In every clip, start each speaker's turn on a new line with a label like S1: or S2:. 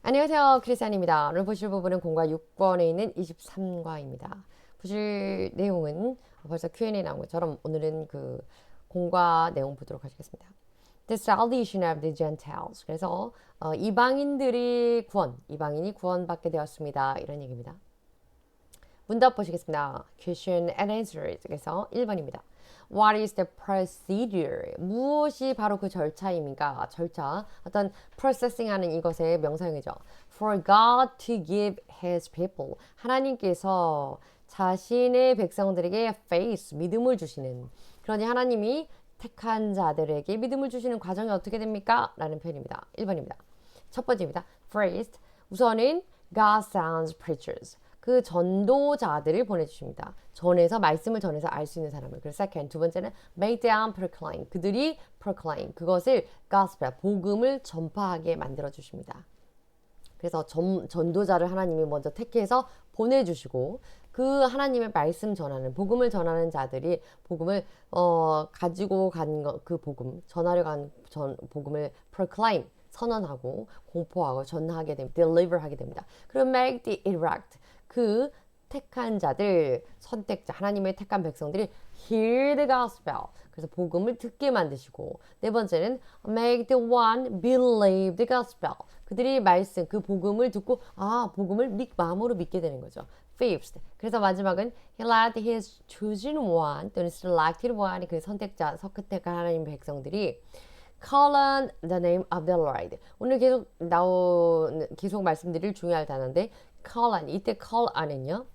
S1: 안녕하세요. 크리스찬입니다. 오늘 보실 부분은 공과 6번에 있는 23과입니다. 보실 내용은 벌써 Q&A 나온 것처럼 오늘은 그 공과 내용 보도록 하겠습니다. The salvation of the Gentiles. 그래서 이방인들이 이방인이 구원받게 되었습니다. 이런 얘기입니다. 문답 보시겠습니다. Question and answers. 그래서 1번입니다. What is the procedure? 무엇이 바로 그 절차입니까? 절차. 어떤 processing 하는 이것의 명사형이죠. For God to give his people. 하나님께서 자신의 백성들에게 faith, 믿음을 주시는. 그러니 하나님이 택한 자들에게 믿음을 주시는 과정이 어떻게 됩니까? 라는 표현입니다. 1번입니다. 첫 번째입니다. First, 우선은 God sends preachers. 그 전도자들을 보내주십니다. 말씀을 전해서 알 수 있는 사람을. 그리고 second, 두 번째는 make them proclaim. 그들이 proclaim, 그것을 gospel, 복음을 전파하게 만들어주십니다. 그래서 전도자를 하나님이 먼저 택해서 보내주시고 그 하나님의 말씀 전하는, 복음을 전하는 자들이 복음을 가지고 간 그 복음, 전하려 간 복음을 proclaim, 선언하고 공포하고 전하게 됩니다. deliver 하게 됩니다. 그리고 make the elect, 그 택한 자들, 선택자, 하나님의 택한 백성들이 hear the gospel. 그래서 복음을 듣게 만드시고, 네 번째는 make the one believe the gospel. 그들이 말씀, 그 복음을 듣고 복음을 마음으로 믿게 되는 거죠. Fifth. 그래서 마지막은 he led his chosen one 또는 selected one, 그 선택자, 선택한 하나님의 백성들이 call on the name of the Lord. 오늘 계속 말씀드릴 중요할 단어인데 call on, 이때 call on은요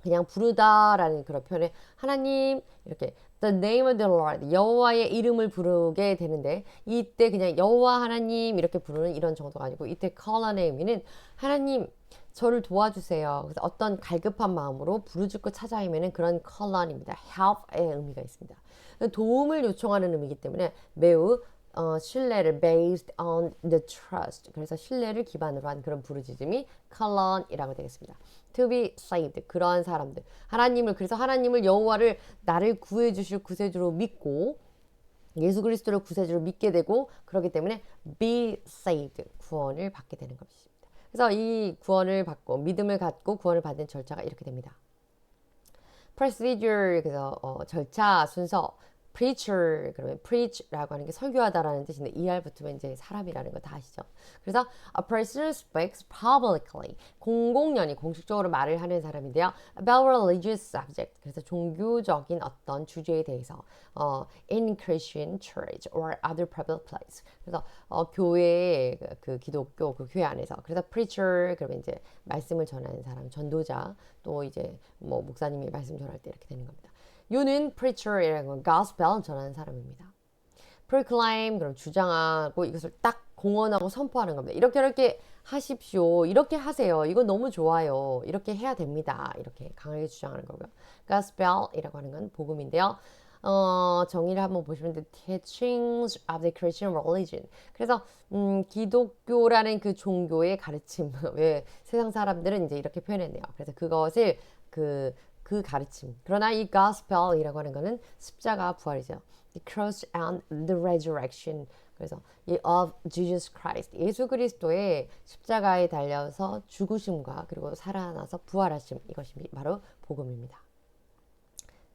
S1: 그냥 부르다라는 그런 표현에 하나님 이렇게 the name of the Lord, 여호와의 이름을 부르게 되는데 이때 그냥 여호와 하나님 이렇게 부르는 이런 정도가 아니고 이때 call on의 의미는 하나님 저를 도와주세요. 그래서 어떤 갈급한 마음으로 부르짖고 찾아오면은 그런 call on입니다. help의 의미가 있습니다. 도움을 요청하는 의미이기 때문에 매우 신뢰를 based on the trust. 그래서 신뢰를 기반으로 한 그런 부르짖음이 call on이라고 되겠습니다. To be saved. 그러한 사람들. 그래서 하나님을 여호와를 나를 구해 주실 구세주로 믿고 예수 그리스도를 구세주로 믿게 되고 그렇기 때문에 be saved. 구원을 받게 되는 것입니다. 그래서 이 구원을 받고 믿음을 갖고 구원을 받는 절차가 이렇게 됩니다. procedure, 그래서 절차, 순서. preacher, 그러면 preach라고 하는 게 설교하다라는 뜻인데 er 붙으면 이제 사람이라는 거 다 아시죠? 그래서 a person speaks publicly, 공공연히 공식적으로 말을 하는 사람인데요. about religious subject, 그래서 종교적인 어떤 주제에 대해서 in Christian church or other public place, 그래서 교회, 그 기독교 그 교회 안에서. 그래서 preacher 그러면 이제 말씀을 전하는 사람, 전도자, 또 이제 뭐 목사님이 말씀 전할 때 이렇게 되는 겁니다. U는 preacher이라는 건 gospel 전하는 사람입니다. proclaim, 그럼 주장하고 이것을 딱 공언하고 선포하는 겁니다. 이렇게 하십시오. 이렇게 하세요. 이거 너무 좋아요. 이렇게 해야 됩니다. 이렇게 강하게 주장하는 거고요. gospel이라고 하는 건 복음인데요. 정의를 한번 보시면 teachings of the Christian religion. 그래서 기독교라는 그 종교의 가르침. 왜 세상 사람들은 이제 이렇게 표현했네요. 그래서 그것을 그 가르침. 그러나 이 gospel이라고 하는 거는 십자가 부활이죠. The cross and the resurrection. 그래서 of Jesus Christ. 예수 그리스도의 십자가에 달려서 죽으심과 그리고 살아나서 부활하심. 이것이 바로 복음입니다.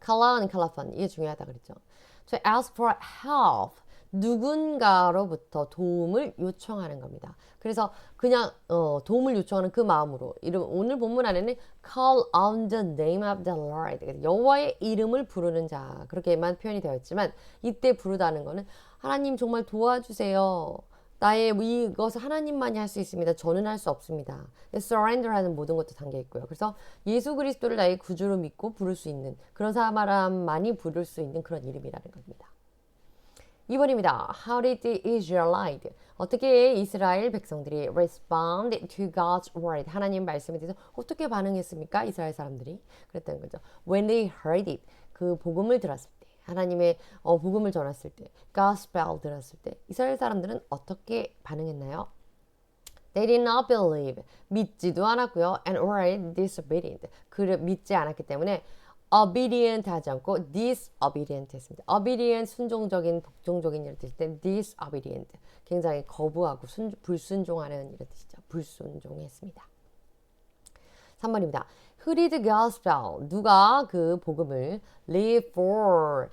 S1: call on, call upon. 이게 중요하다 그랬죠. To ask for help. 누군가로부터 도움을 요청하는 겁니다. 그래서 그냥 도움을 요청하는 그 마음으로 오늘 본문 안에는 call on the name of the Lord, 여호와의 이름을 부르는 자 그렇게만 표현이 되어 있지만 이때 부르다는 거는 하나님 정말 도와주세요. 나의 이것을 하나님만이 할 수 있습니다. 저는 할 수 없습니다. surrender하는 모든 것도 담겨 있고요. 그래서 예수 그리스도를 나의 구주로 믿고 부를 수 있는 그런 사람만이 부를 수 있는 그런 이름이라는 겁니다. 2번입니다. How did the Israelites, 어떻게 이스라엘 백성들이 respond to God's word, 하나님 말씀에 대해서 어떻게 반응했습니까? 이스라엘 사람들이 그랬다는 거죠. When they heard it, 그 복음을 들었을 때, 하나님의 복음을 전했을 때, gospel 들었을 때 이스라엘 사람들은 어떻게 반응했나요? They did not believe, 믿지도 않았고요. And were disobedient, 그를 믿지 않았기 때문에 obedient 하지 않고 disobedient 했습니다. obedient 순종적인, 복종적인 이런 뜻일 때 disobedient 굉장히 거부하고 불순종하는 이런 뜻이죠. 불순종했습니다. 3번입니다. Who did the gospel? 누가 그 복음을 leave for?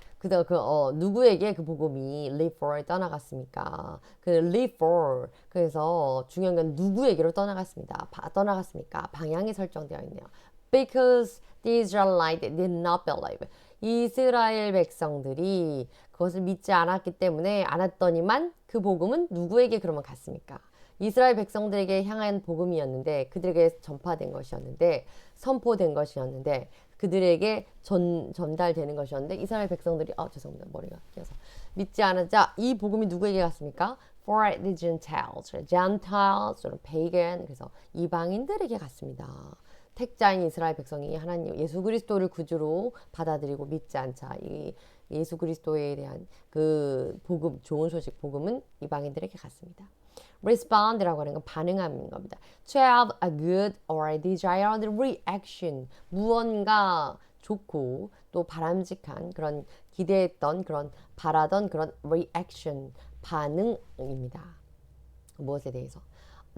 S1: 누구에게 그 복음이 leave for 떠나갔습니까? 그 leave for. 그래서 중요한 건 누구에게로 떠나갔습니다. 떠나갔습니까? 방향이 설정되어 있네요. Because the Israelites did not believe. 이스라엘 백성들이 그것을 믿지 않았기 때문에 않았더니만 그 복음은 누구에게 그러면 갔습니까? 이스라엘 백성들에게 향한 복음이었는데 그들에게 전파된 것이었는데 선포된 것이었는데 그들에게 전달되는 것이었는데 이스라엘 백성들이 죄송합니다. 머리가 끼어서 믿지 않았자 이 복음이 누구에게 갔습니까? For the Gentiles, Gentiles, pagan 그래서 이방인들에게 갔습니다. 택자인 이스라엘 백성이 하나님 예수 그리스도를 구주로 받아들이고 믿지 않자 이 예수 그리스도에 대한 그 복음 좋은 소식 복음은 이방인들에게 갔습니다. respond라고 하는 건 반응하는 겁니다. To have a good or desired reaction. 무언가 좋고 또 바람직한 그런 기대했던 그런 바라던 그런 reaction 반응입니다. 무엇에 대해서.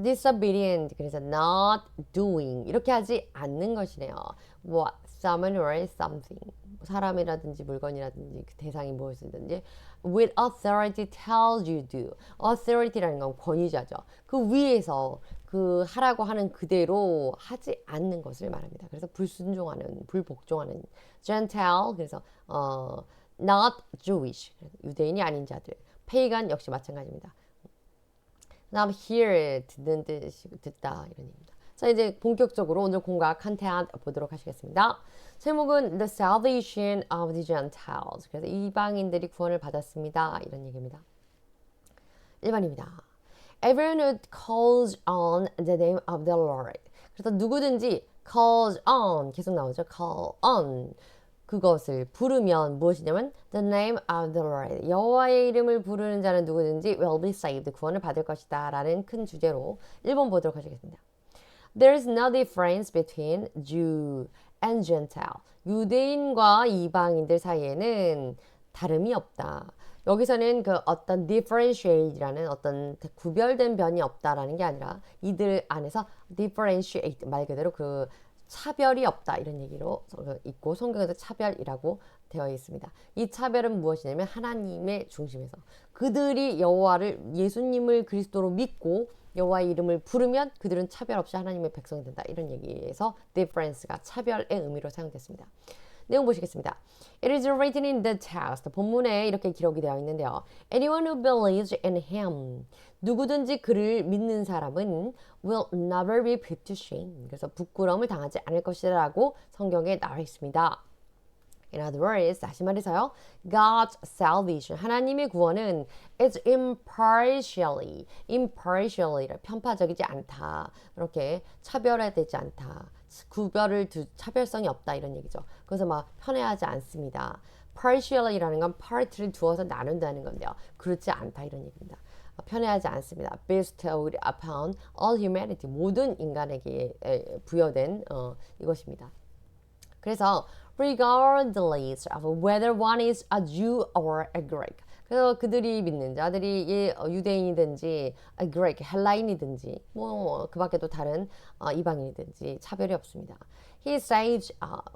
S1: disobedient 그래서 not doing 이렇게 하지 않는 것이네요. 뭐 someone or something 사람이라든지 물건이라든지 그 대상이 무엇이든지 with authority tells you do. authority라는 건 권위자죠. 그 위에서 그 하라고 하는 그대로 하지 않는 것을 말합니다. 그래서 불순종하는 불복종하는 Gentile 그래서 not Jewish 유대인이 아닌 자들 pagan 역시 마찬가지입니다. 그다음 hear 듣는 뜻이 듣다 이런 의미입니다. 자 이제 본격적으로 오늘 공과 컨텐츠 보도록 하시겠습니다. 제목은 The Salvation of the Gentiles. 그래서 이방인들이 구원을 받았습니다. 이런 얘기입니다. 1번입니다. Everyone who calls on the name of the Lord. 그래서 누구든지 calls on 계속 나오죠. call on 그것을 부르면 무엇이냐면 the name of the Lord 여호와의 이름을 부르는 자는 누구든지 will be saved 구원을 받을 것이다 라는 큰 주제로 1번 보도록 하시겠습니다. There is no difference between Jew and Gentile 유대인과 이방인들 사이에는 다름이 없다. 여기서는 그 어떤 differentiate라는 어떤 구별된 변이 없다라는 게 아니라 이들 안에서 differentiate 말 그대로 그 차별이 없다 이런 얘기로 있고 성경에도 차별이라고 되어 있습니다. 이 차별은 무엇이냐면 하나님의 중심에서 그들이 여호와를 예수님을 그리스도로 믿고 여호와의 이름을 부르면 그들은 차별 없이 하나님의 백성이 된다. 이런 얘기에서 difference가 차별의 의미로 사용됐습니다. 내용 보시겠습니다. It is written in the text. 본문에 이렇게 기록이 되어 있는데요. Anyone who believes in him. 누구든지 그를 믿는 사람은 will never be put to shame. 그래서 부끄러움을 당하지 않을 것이라고 성경에 나와 있습니다. In other words, 다시 말해서요. God's salvation, 하나님의 구원은 is impartially, 편파적이지 않다. 이렇게 차별화되지 않다. 차별성이 없다 이런 얘기죠. 그래서 막 편애하지 않습니다. partially라는 건 part를 두어서 나눈다는 건데요. 그렇지 않다 이런 얘기입니다. 편애하지 않습니다. bestowed upon all humanity 모든 인간에게 부여된 이것입니다. 그래서 regardless of whether one is a Jew or a Greek. 그래서 그들이 믿는 자들이 유대인이든지 Greek, 헬라인이든지 그 밖에도 다른 이방인이든지 차별이 없습니다. He saves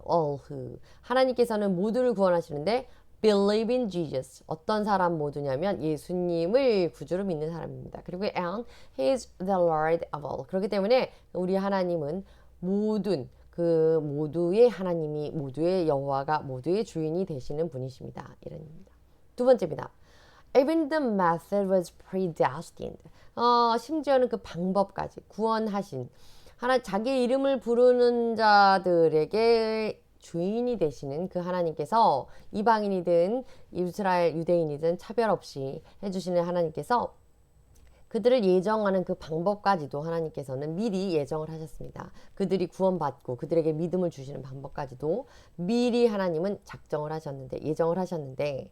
S1: all who. 하나님께서는 모두를 구원하시는데 believe in Jesus. 어떤 사람 모두냐면 예수님을 구주로 믿는 사람입니다. 그리고 and he is the Lord of all. 그렇기 때문에 우리 하나님은 모두의 하나님이 모두의 여호와가 모두의 주인이 되시는 분이십니다. 이런 의미입니다. 두 번째입니다. Even the method was predestined. 심지어는 그 방법까지 구원하신 자기 이름을 부르는 자들에게 주인이 되시는 그 하나님께서 이방인이든 이스라엘 유대인이든 차별 없이 해주시는 하나님께서 그들을 예정하는 그 방법까지도 하나님께서는 미리 예정을 하셨습니다. 그들이 구원받고 그들에게 믿음을 주시는 방법까지도 미리 하나님은 예정을 하셨는데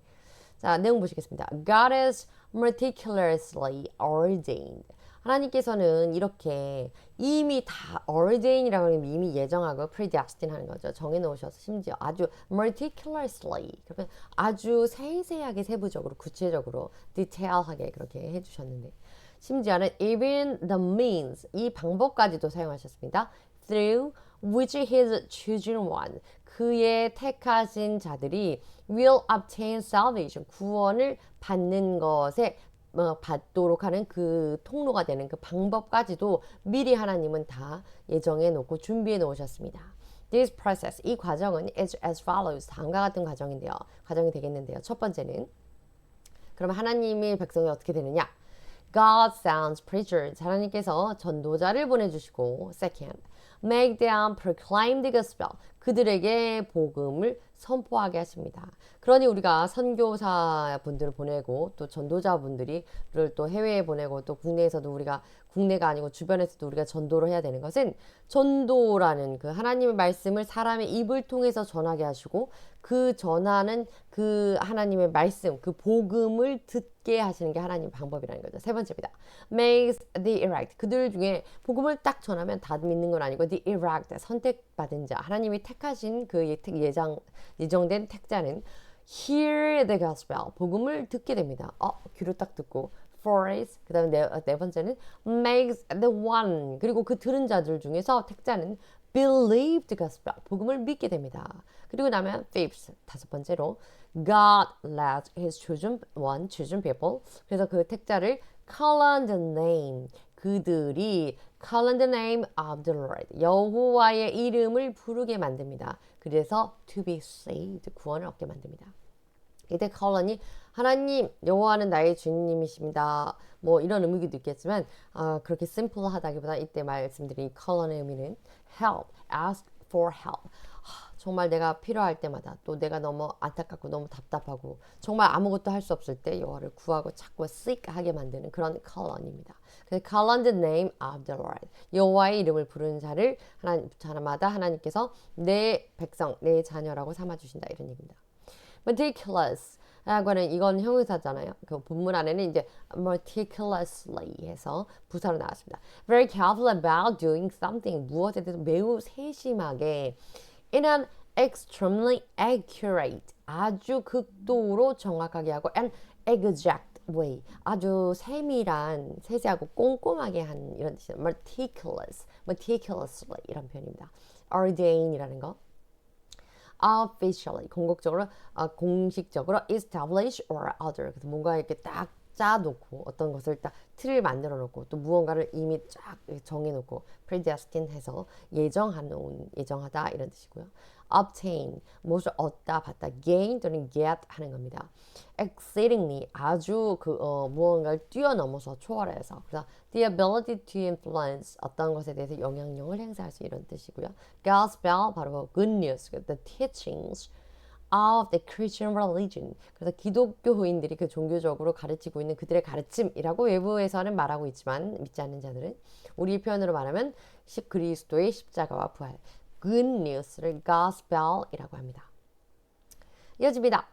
S1: 자, 내용 보시겠습니다. God is meticulously ordained. 하나님께서는 이렇게 이미 다 ordain이라고 하면 이미 예정하고 predestined 하는 거죠. 정해놓으셔서 심지어 아주 meticulously 그러면 아주 세세하게 세부적으로 구체적으로 디테일하게 그렇게 해주셨는데 심지어는 even the means 이 방법까지도 사용하셨습니다. through which his chosen one 그의 택하신 자들이 will obtain salvation 구원을 받는 것에 받도록 하는 그 통로가 되는 그 방법까지도 미리 하나님은 다 예정해 놓고 준비해 놓으셨습니다. This process 이 과정은 is as follows 다음과 같은 과정인데요. 과정이 되겠는데요. 첫 번째는 그럼 하나님의 백성이 어떻게 되느냐? God sends preachers. 하나님께서 전도자를 보내주시고 second, make them proclaim the gospel. 그들에게 복음을 선포하게 하십니다. 그러니 우리가 선교사 분들을 보내고 또 전도자 분들을 또 해외에 보내고 또 국내에서도 우리가 국내가 아니고 주변에서도 우리가 전도를 해야 되는 것은 전도라는 그 하나님의 말씀을 사람의 입을 통해서 전하게 하시고 그 전하는 그 하나님의 말씀, 그 복음을 듣게 하시는 게 하나님의 방법이라는 거죠. 세 번째입니다. Makes the elect. 그들 중에 복음을 딱 전하면 다 믿는 건 아니고 the elect, 선택받은 자, 하나님이 택하신 그 예정된 택자는 hear the gospel, 복음을 듣게 됩니다. 귀로 딱 듣고 Fourth, 그 다음에 네 번째는 makes the one. 그리고 그 들은 자들 중에서 택자는 believe the gospel. 복음을 믿게 됩니다. 그리고 나면 fifth, 다섯 번째로 God let his chosen one, chosen people. 그래서 그 택자를 call on the name. 그들이 call on the name of the Lord. 여호와의 이름을 부르게 만듭니다. 그래서 to be saved, 구원을 얻게 만듭니다. 이때 컬런이 하나님 여호와는 나의 주님이십니다. 뭐 이런 의미도 있겠지만 그렇게 심플하다기보다 이때 말씀드린 컬런의 의미는 help, ask for help. 정말 내가 필요할 때마다 또 내가 너무 안타깝고 너무 답답하고 정말 아무것도 할 수 없을 때 여호와를 구하고 찾고 seek하게 만드는 그런 컬런입니다. 그래서 call on the name of the Lord. 여호와의 이름을 부르는 자를 자마다 하나님께서 내 백성, 내 자녀라고 삼아주신다 이런 얘기입니다. meticulous 라고 하는 이건 형용사잖아요. 그 본문 안에는 이제 meticulously 해서 부사로 나왔습니다. Very careful about doing something. 무엇에 대해서 매우 세심하게 in an extremely accurate 아주 극도로 정확하게 하고 and exact way 아주 세밀한 세세하고 꼼꼼하게 한 이런 뜻이에요. meticulously 이런 표현입니다. ordain이라는 거 officially 공식적으로 establish or other 그래서 뭔가 이렇게 딱 짜놓고 어떤 것을 딱 틀을 만들어 놓고 또 무언가를 이미 쫙 정해놓고 predestined 해서 예정하다 이런 뜻이고요. obtain 무엇을 얻다 받다 gain 또는 get 하는 겁니다. exceedingly 아주 무언가를 뛰어넘어서 초월해서 그래서 the ability to influence 어떤 것에 대해서 영향력을 행사할 수 이런 뜻이고요. gospel 바로 good news the teachings of the Christian religion. 그래서 기독교인들이 그 종교적으로 가르치고 있는 그들의 가르침이라고 외부에서는 말하고 있지만 믿지 않는 자들은 우리 표현으로 말하면 그리스도의 십자가와 부활 good news를 gospel이라고 합니다. 이어집니다.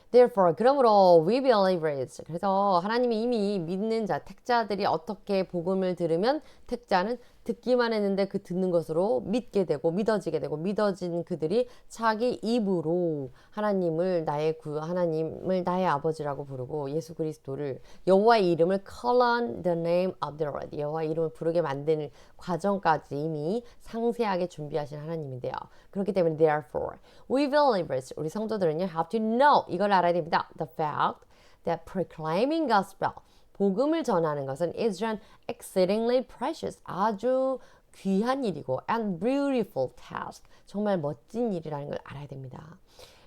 S1: Therefore, 그러므로 we believers. 그래서 하나님이 이미 믿는 자, 택자들이 어떻게 복음을 들으면 택자는 듣기만 했는데 그 듣는 것으로 믿게 되고 믿어지게 되고 믿어진 그들이 자기 입으로 하나님을 나의 아버지라고 부르고 예수 그리스도를 여호와의 이름을 call on the name of the Lord. 여호와의 이름을 부르게 만드는 과정까지 이미 상세하게 준비하신 하나님인데요. 그렇기 때문에 therefore we believers 우리 성도들은요 have to know 이걸 알아야 됩니다. The fact that proclaiming gospel 복음을 전하는 것은 is an exceedingly precious 아주 귀한 일이고 and beautiful task 정말 멋진 일이라는 걸 알아야 됩니다.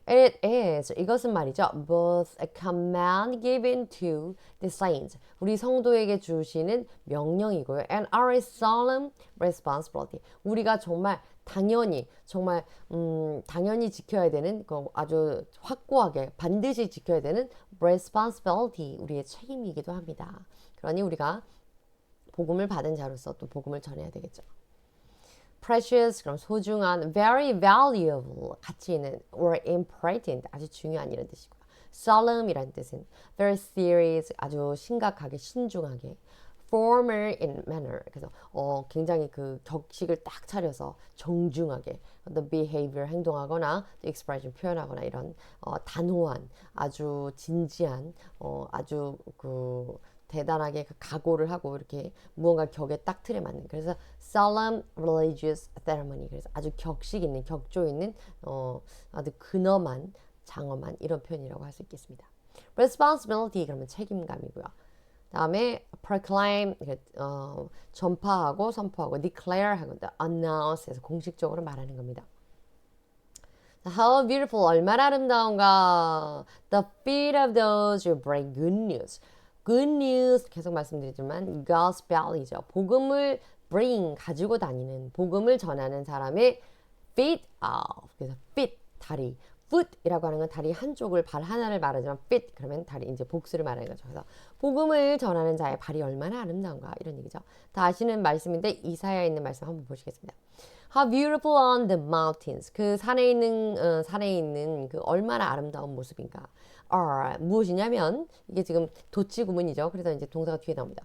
S1: It is 이것은 말이죠. both a command given to the saints 우리 성도에게 주시는 명령이고요. and our solemn responsibility 우리가 정말 당연히 지켜야 되는 아주 확고하게 반드시 지켜야 되는 responsibility 우리의 책임이기도 합니다. 그러니 우리가 복음을 받은 자로서 또 복음을 전해야 되겠죠. precious 그럼 소중한, very valuable 가치 있는, or important 아주 중요한 이런 뜻이고요. solemn이라는 뜻은 very serious 아주 심각하게 신중하게, formal in manner. 그래서 굉장히 그 격식을 딱 차려서 정중하게 the behavior 행동하거나 the expression 표현하거나 이런 단호한 아주 진지한 아주 그 대단하게 그 각오를 하고 이렇게 무언가 격에 딱 틀에 맞는 그래서 solemn religious ceremony 그래서 아주 격식 있는 격조 있는 아주 근엄한 장엄한 이런 표현이라고 할 수 있겠습니다. responsibility 그러면 책임감이고요. 다음에 proclaim 전파하고 선포하고 declare 하고 announce 해서 공식적으로 말하는 겁니다. How beautiful 얼마나 아름다운가 the feet of those who bring good news. Good news 계속 말씀드리지만 gospel이죠. 복음을 bring 가지고 다니는 복음을 전하는 사람의 feet of 그래서 feet 다리 foot이라고 하는 건 다리 한쪽을 발 하나를 말하지만 feet 그러면 다리 이제 복수를 말하는 거죠. 그래서 복음을 전하는 자의 발이 얼마나 아름다운가 이런 얘기죠. 다 아시는 말씀인데 이사야에 있는 말씀 한번 보시겠습니다. How beautiful on the mountains 그 산에 있는 그 얼마나 아름다운 모습인가. 무엇이냐면 이게 지금 도치 구문이죠. 그래서 이제 동사가 뒤에 나옵니다.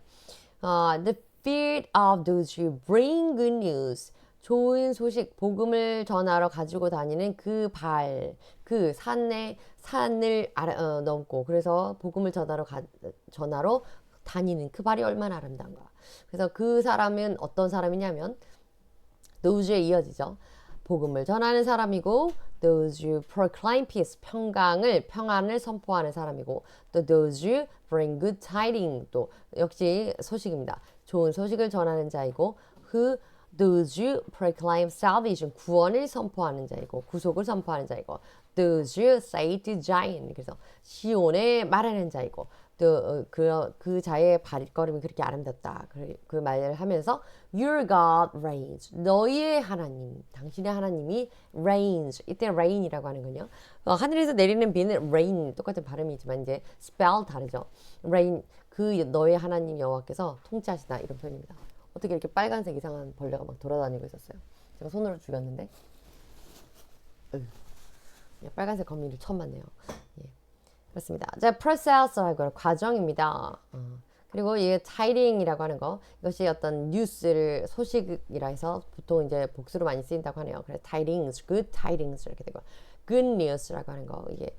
S1: The feet of those who bring good news. 좋은 소식, 복음을 전하러 가지고 다니는 그 발, 그 산을 넘고 그래서 복음을 전하러 다니는 그 발이 얼마나 아름다운가. 그래서 그 사람은 어떤 사람이냐면 those에 이어지죠. 복음을 전하는 사람이고 those who proclaim peace, 평안을 선포하는 사람이고 또 those who bring good tidings, 또 역시 소식입니다. 좋은 소식을 전하는 자이고 those who proclaim salvation, 구원을 선포하는 자이고 구속을 선포하는 자이고 those who say to Zion, 그래서 시온에 말하는 자이고 또 그 자의 발걸음이 그렇게 아름답다. 그 말을 하면서 Your God reigns. 너희의 하나님, 당신의 하나님이 reigns. 이때 rain이라고 하는 건요. 하늘에서 내리는 비는 rain 똑같은 발음이지만 이제 spell 다르죠. rain 그 너의 하나님 여호와께서 통치하시다 이런 표현입니다. 어떻게 이렇게 빨간색 이상한 벌레가 막 돌아다니고 있었어요. 제가 손으로 죽였는데 빨간색 거미를 처음 봤네요. 예. 그렇습니다. 자, process라고 하는 과정입니다. 그리고 이 tiding이라고 하는 거 이것이 어떤 뉴스를 소식이라 해서 보통 이제 복수로 많이 쓰인다고 하네요. 그래서 tidings, good tidings 이렇게 되고 good news라고 하는 거 이게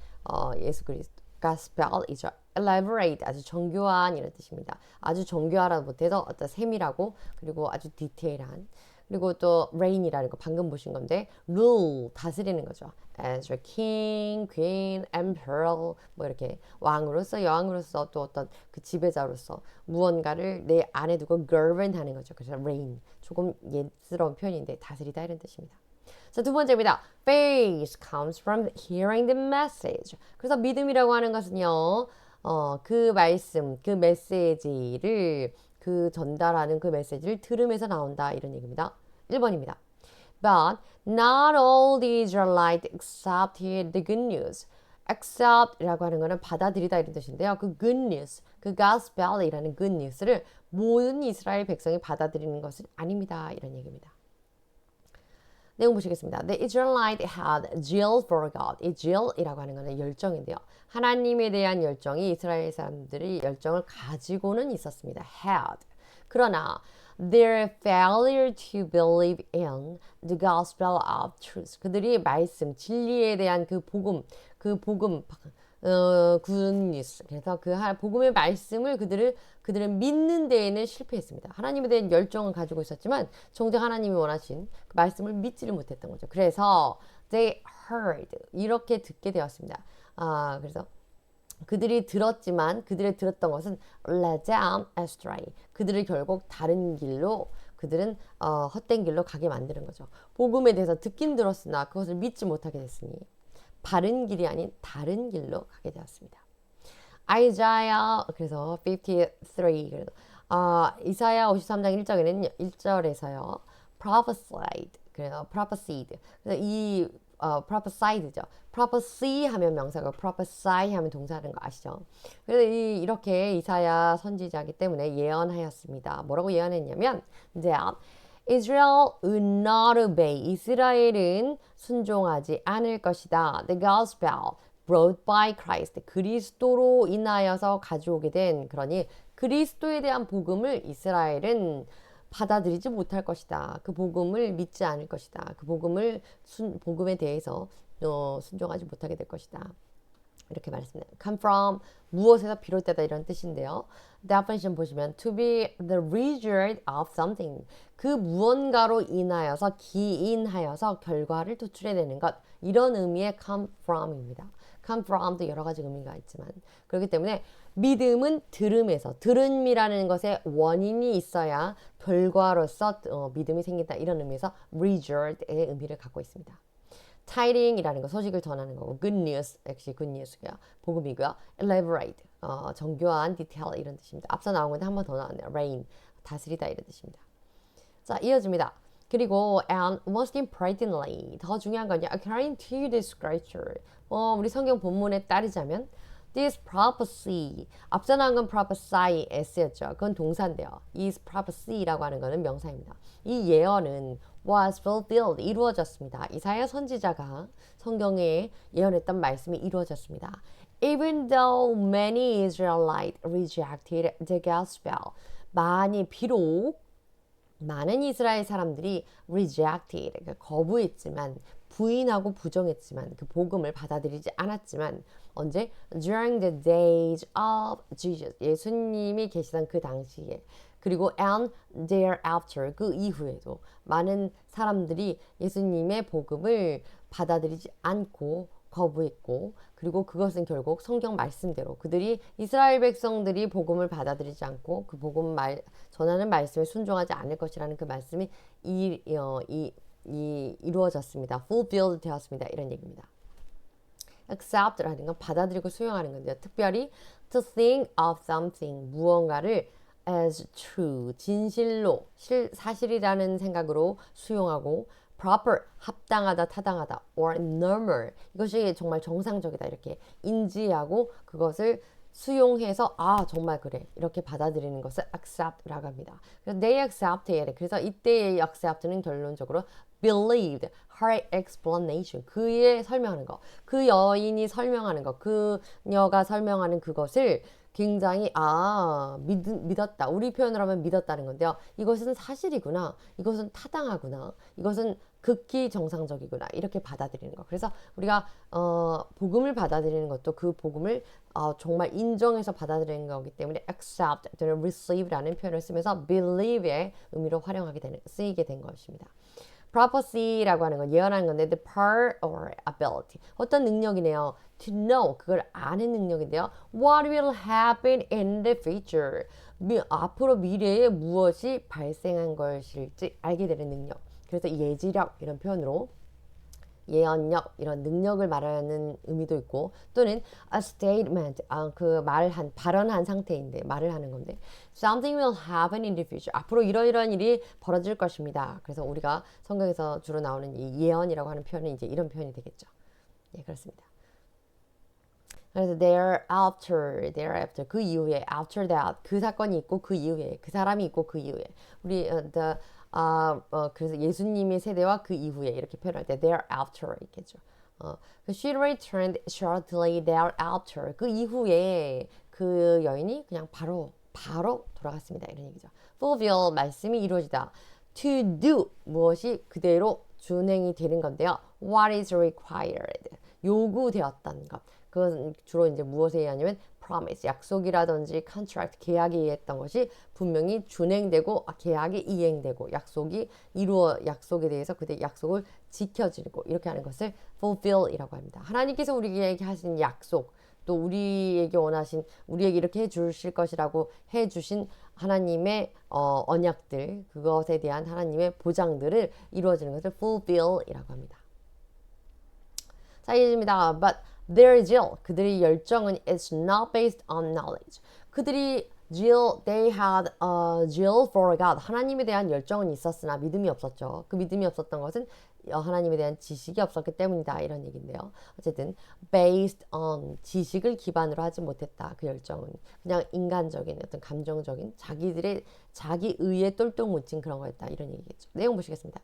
S1: 예수 그리스도 gospel이죠. elaborate 아주 정교한 이런 뜻입니다. 아주 정교하다 못해서 어떤 세밀하고 그리고 아주 디테일한 그리고 또 reign이라는 거 방금 보신 건데 rule 다스리는 거죠. as a king, queen, emperor 뭐 이렇게 왕으로서 여왕으로서 또 어떤 그 지배자로서 무언가를 내 안에 두고 govern하는 거죠. 그래서 reign 조금 옛스러운 표현인데 다스리다 이런 뜻입니다. 자, 두 번째입니다. Faith comes from hearing the message. 그래서 믿음이라고 하는 것은요, 그 말씀, 그 메시지를 그 전달하는 그 메시지를 들으면서 나온다 이런 얘기입니다. 1번입니다. But not all the Israelites accepted the good news. accept이라고 하는 것은 받아들이다 이런 뜻인데요. 그 good news, 그 gospel이라는 good news를 모든 이스라엘 백성이 받아들이는 것은 아닙니다. 이런 얘기입니다. 내용 보시겠습니다. The Israelite had zeal for God. 이 zeal이라고 하는 것은 열정인데요. 하나님에 대한 열정이 이스라엘 사람들이 열정을 가지고는 있었습니다. had. 그러나 their failure to believe in the gospel of truth. 그들이 말씀, 진리에 대한 그 복음, good news. 그래서 그 복음의 말씀을 그들은 믿는 데에는 실패했습니다. 하나님에 대한 열정은 가지고 있었지만 정작 하나님이 원하신 그 말씀을 믿지를 못했던 거죠. 그래서 they heard 이렇게 듣게 되었습니다. 그래서 그들이 들었지만 그들의 들었던 것은 led them astray. 그들을 결국 다른 길로 그들은 헛된 길로 가게 만드는 거죠. 복음에 대해서 듣긴 들었으나 그것을 믿지 못하게 됐으니 바른 길이 아닌 다른 길로 가게 되었습니다. 아이자야 그래서 53 그래서 이사야 53장 1절에서요. prophesied 그래서 prophesied 그래서 이 prophesied죠. prophecy 하면 명사고 prophesy 하면 동사라는 거 아시죠? 그래서 이렇게 이사야 선지자이기 때문에 예언하였습니다. 뭐라고 예언했냐면 that Israel would not obey. 이스라엘은 순종하지 않을 것이다. The gospel. brought by Christ. 그리스도로 인하여서 가져오게 된, 그러니 그리스도에 대한 복음을 이스라엘은 받아들이지 못할 것이다. 그 복음을 믿지 않을 것이다. 그 복음에 대해서 순종하지 못하게 될 것이다. 이렇게 말했습니다. come from 무엇에서 비롯되다 이런 뜻인데요. definition 보시면 to be the result of something 그 무언가로 인하여서 기인하여서 결과를 도출해내는 것 이런 의미의 come from입니다. come from도 여러 가지 의미가 있지만 그렇기 때문에 믿음은 들음에서 들음이라는 것에 원인이 있어야 결과로서 믿음이 생긴다 이런 의미에서 result의 의미를 갖고 있습니다. tiding이라는 거 소식을 전하는 거고 good news 역시 good news고요. 복음이고요. elaborate 정교한 detail 이런 뜻입니다. 앞서 나온 건데 한 번 더 나왔네요. reign 다스리다 이런 뜻입니다. 자 이어집니다. 그리고 and most importantly 더 중요한 건요. according to the scripture 우리 성경 본문에 따르자면 this prophecy 앞서 나온 건 prophesy s였죠. 그건 동사인데요. is prophecy라고 하는 거는 명사입니다. 이 예언은 was fulfilled 이루어졌습니다. 이사야 선지자가 성경에 예언했던 말씀이 이루어졌습니다. Even though many Israelites rejected the gospel 비록 많은 이스라엘 사람들이 rejected 거부했지만 부인하고 부정했지만 그 복음을 받아들이지 않았지만 언제? During the days of Jesus 예수님이 계시던 그 당시에 그리고 and thereafter 그 이후에도 많은 사람들이 예수님의 복음을 받아들이지 않고 거부했고 그리고 그것은 결국 성경 말씀대로 그들이 이스라엘 백성들이 복음을 받아들이지 않고 그 복음 전하는 말씀에 순종하지 않을 것이라는 그 말씀이 이루어졌습니다. fulfilled 되었습니다. 이런 얘기입니다. accept라는 건 받아들이고 수용하는 건데요. 특별히 to think of something 무언가를 as true 진실로 사실이라는 생각으로 수용하고 proper 합당하다 타당하다 or normal 이것이 정말 정상적이다 이렇게 인지하고 그것을 수용해서 정말 그래 이렇게 받아들이는 것을 accept라고 합니다. 그래서 they accepted 그래서 이때의 accept는 결론적으로 believed her explanation 그의 설명하는 거 그 여인이 설명하는 거 그녀가 설명하는 그것을 굉장히 믿었다. 우리 표현으로 하면 믿었다는 건데요. 이것은 사실이구나. 이것은 타당하구나. 이것은 극히 정상적이구나. 이렇게 받아들이는 거. 그래서 우리가 복음을 받아들이는 것도 그 복음을 정말 인정해서 받아들이는 거기 때문에 accept 또는 receive라는 표현을 쓰면서 believe의 의미로 쓰이게 된 것입니다. prophecy라고 하는 건 예언하는 건데 the power or ability 어떤 능력이네요. to know 그걸 아는 능력인데요. what will happen in the future 앞으로 미래에 무엇이 발생한 것일지 알게 되는 능력. 그래서 예지력 이런 표현으로 예언력 이런 능력을 말하는 의미도 있고 또는 a statement 발언한 상태인데 말을 하는 건데 something will happen in the future 앞으로 이러이러한 일이 벌어질 것입니다. 그래서 우리가 성경에서 주로 나오는 이 예언이라고 하는 표현은 이제 이런 표현이 되겠죠. 예, 그렇습니다. 그래서 thereafter 그 이후에 after that 그 사건이 있고 그 이후에 그 사람이 있고 그 이후에 우리 그래서 예수님의 세대와 그 이후에 이렇게 표현할 때 thereafter 있겠죠. she returned shortly thereafter 그 이후에 그 여인이 그냥 바로 돌아갔습니다. 이런 얘기죠. fulfill 말씀이 이루어지다. to do 무엇이 그대로 준행이 되는 건데요. what is required 요구되었던 것. 그건 주로 이제 무엇에 의하냐면 promise 약속이라든지 contract 계약에 의했던 것이 분명히 준행되고 계약이 이행되고 약속에 대해서 그때 약속을 지켜지고 이렇게 하는 것을 fulfill이라고 합니다. 하나님께서 우리에게 하신 약속 또 우리에게 이렇게 해주실 것이라고 해주신 하나님의 언약들 그것에 대한 하나님의 보장들을 이루어지는 것을 fulfill이라고 합니다. 자 이제입니다. But their zeal, 그들의 열정은 is not based on knowledge. they had a zeal for God. 하나님에 대한 열정은 있었으나 믿음이 없었죠. 그 믿음이 없었던 것은 하나님에 대한 지식이 없었기 때문이다. 이런 얘기인데요. 어쨌든 based on 지식을 기반으로 하지 못했다. 그 열정은 그냥 인간적인 어떤 감정적인 자기 의에 똘똘 묻힌 그런 거였다. 이런 얘기겠죠. 내용 보시겠습니다.